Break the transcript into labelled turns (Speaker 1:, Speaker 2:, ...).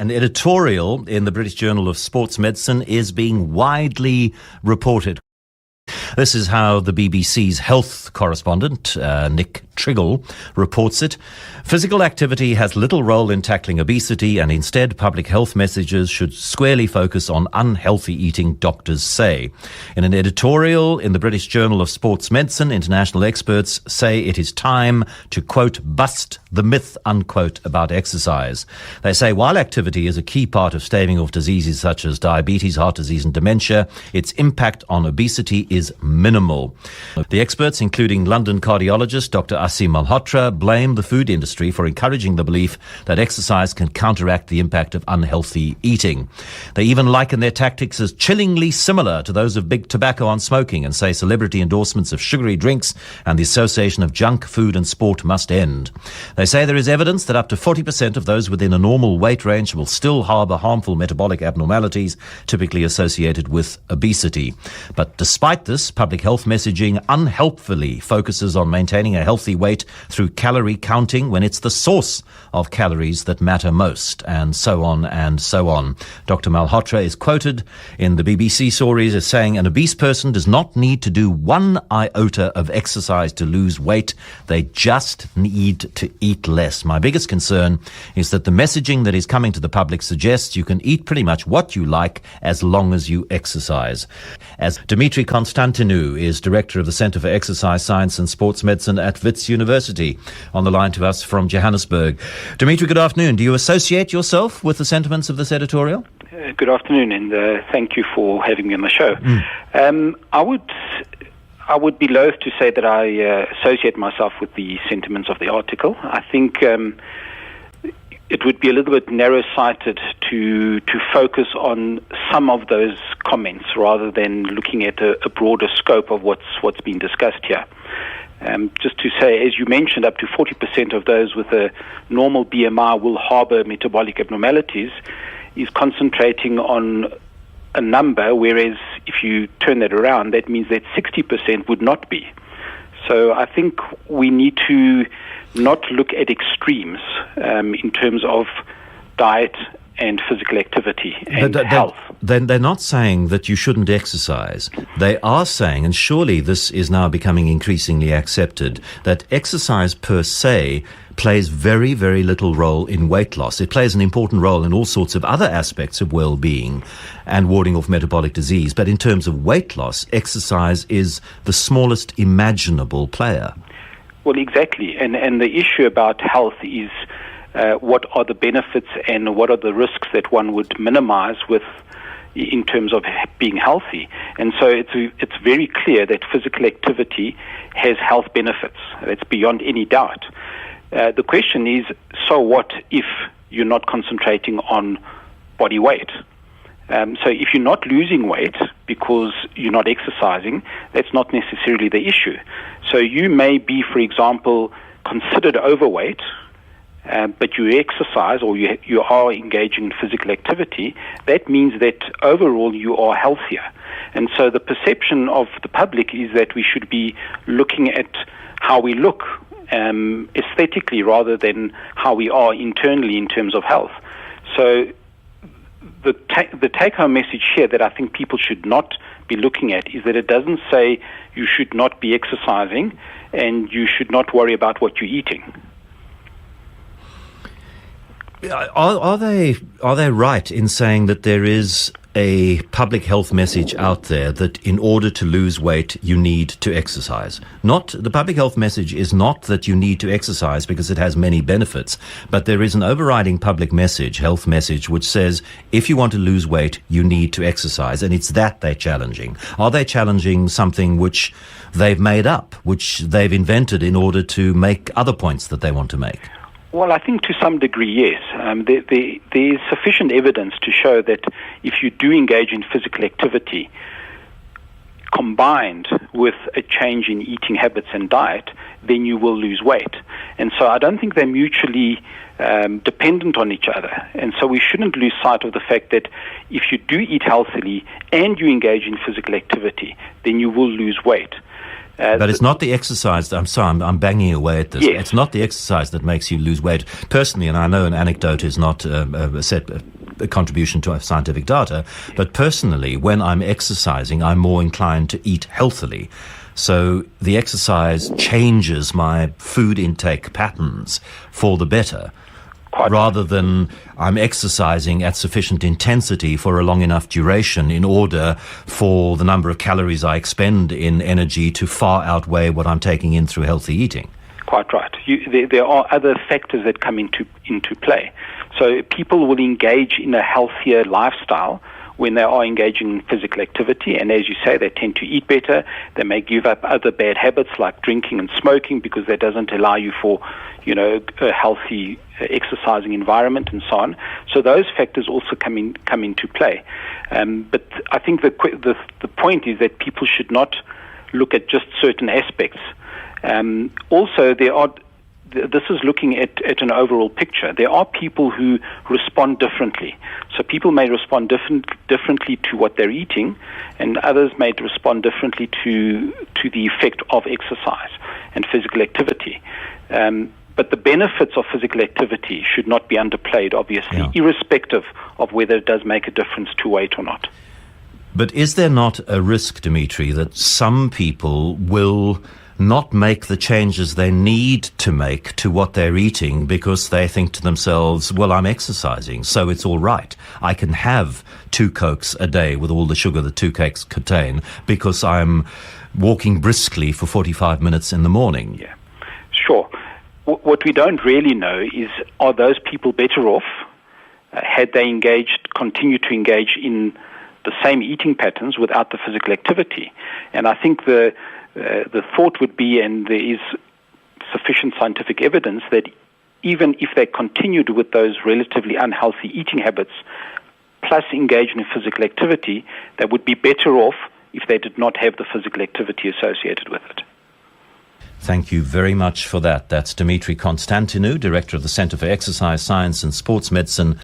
Speaker 1: An editorial in the British Journal of Sports Medicine is being widely reported. This is how the BBC's health correspondent, Nick Triggle, reports it. Physical activity has little role in tackling obesity, and instead public health messages should squarely focus on unhealthy eating, doctors say. In an editorial in the British Journal of Sports Medicine, international experts say it is time to, quote, bust the myth, unquote, about exercise. They say while activity is a key part of staving off diseases such as diabetes, heart disease and dementia, its impact on obesity is minimal. The experts, including London cardiologist Dr. Asim Malhotra, blame the food industry for encouraging the belief that exercise can counteract the impact of unhealthy eating. They even liken their tactics as chillingly similar to those of big tobacco on smoking and say celebrity endorsements of sugary drinks and the association of junk food and sport must end. They say there is evidence that up to 40% of those within a normal weight range will still harbour harmful metabolic abnormalities typically associated with obesity. But despite this, public health messaging unhelpfully focuses on maintaining a healthy weight through calorie counting when it's the source of calories that matter most, and so on and so on. Dr. Malhotra is quoted in the BBC stories as saying an obese person does not need to do one iota of exercise to lose weight. They just need to eat less. My biggest concern is that the messaging that is coming to the public suggests you can eat pretty much what you like as long as you exercise. As Dimitri Constantinou is Director of the Centre for Exercise Science and Sports Medicine at Wits University, on the line to us from Johannesburg. Dimitri, good afternoon. Do you associate yourself with the sentiments of this editorial?
Speaker 2: Good afternoon, and thank you for having me on the show. I would be loath to say that I associate myself with the sentiments of the article. I think it would be a little bit narrow-sighted to focus on some of those comments rather than looking at a broader scope of what's being discussed here. Just to say, as you mentioned, up to 40% of those with a normal BMI will harbour metabolic abnormalities is concentrating on a number, whereas if you turn that around, that means that 60% would not be. So I think we need to not look at extremes in terms of diet and physical activity and health.
Speaker 1: Then they're not saying that you shouldn't exercise. They are saying, and surely this is now becoming increasingly accepted, that exercise per se plays very, very little role in weight loss. It plays an important role in all sorts of other aspects of well-being and warding off metabolic disease. But in terms of weight loss, exercise is the smallest imaginable player.
Speaker 2: Well, exactly. And the issue about health is what are the benefits and what are the risks that one would minimize with in terms of being healthy. And so it's very clear that physical activity has health benefits. It's beyond any doubt. The question is, so what if you're not concentrating on body weight? So if you're not losing weight because you're not exercising, that's not necessarily the issue. So you may be, for example, considered overweight, but you exercise or you are engaging in physical activity. That means that overall you are healthier. And so the perception of the public is that we should be looking at how we look aesthetically rather than how we are internally in terms of health. So the take-home message here that I think people should not be looking at is that it doesn't say you should not be exercising and you should not worry about what you're eating.
Speaker 1: Are they right in saying that there is a public health message out there that in order to lose weight you need to exercise? The public health message is not that you need to exercise because it has many benefits, but there is an overriding public message, health message, which says if you want to lose weight you need to exercise, and it's that they're challenging. Are they challenging something which they've made up, which they've invented in order to make other points that they want to make?
Speaker 2: Well, I think to some degree, yes. There is sufficient evidence to show that if you do engage in physical activity, combined with a change in eating habits and diet, then you will lose weight. And so I don't think they're mutually dependent on each other. And so we shouldn't lose sight of the fact that if you do eat healthily and you engage in physical activity, then you will lose weight.
Speaker 1: But it's not the exercise. I'm sorry, I'm banging away at this.
Speaker 2: Yes.
Speaker 1: It's not the exercise that makes you lose weight. Personally, and I know an anecdote is not contribution to scientific data. But personally, when I'm exercising, I'm more inclined to eat healthily. So the exercise changes my food intake patterns for the better, rather than I'm exercising at sufficient intensity for a long enough duration in order for the number of calories I expend in energy to far outweigh what I'm taking in through healthy eating.
Speaker 2: Quite right. There are other factors that come into play. So people will engage in a healthier lifestyle when they are engaging in physical activity, and as you say, they tend to eat better. They may give up other bad habits like drinking and smoking because that doesn't allow you for, a healthy exercising environment and so on. So those factors also come into play. But I think the point is that people should not look at just certain aspects. Also, this is looking at an overall picture. There are people who respond differently. So people may respond differently to what they're eating, and others may respond differently to the effect of exercise and physical activity. But the benefits of physical activity should not be underplayed, obviously, irrespective of whether it does make a difference to weight or not.
Speaker 1: But is there not a risk, Dimitri, that some people will not make the changes they need to make to what they're eating because they think to themselves, well, I'm exercising, so it's all right. I can have 2 Cokes a day with all the sugar that 2 Cokes contain because I'm walking briskly for 45 minutes in the morning.
Speaker 2: Yeah, sure. What we don't really know is, are those people better off had they continued to engage in the same eating patterns without the physical activity? And I think the thought would be, and there is sufficient scientific evidence, that even if they continued with those relatively unhealthy eating habits, plus engaged in physical activity, they would be better off if they did not have the physical activity associated with it.
Speaker 1: Thank you very much for that. That's Dimitri Constantinou, Director of the Centre for Exercise Science and Sports Medicine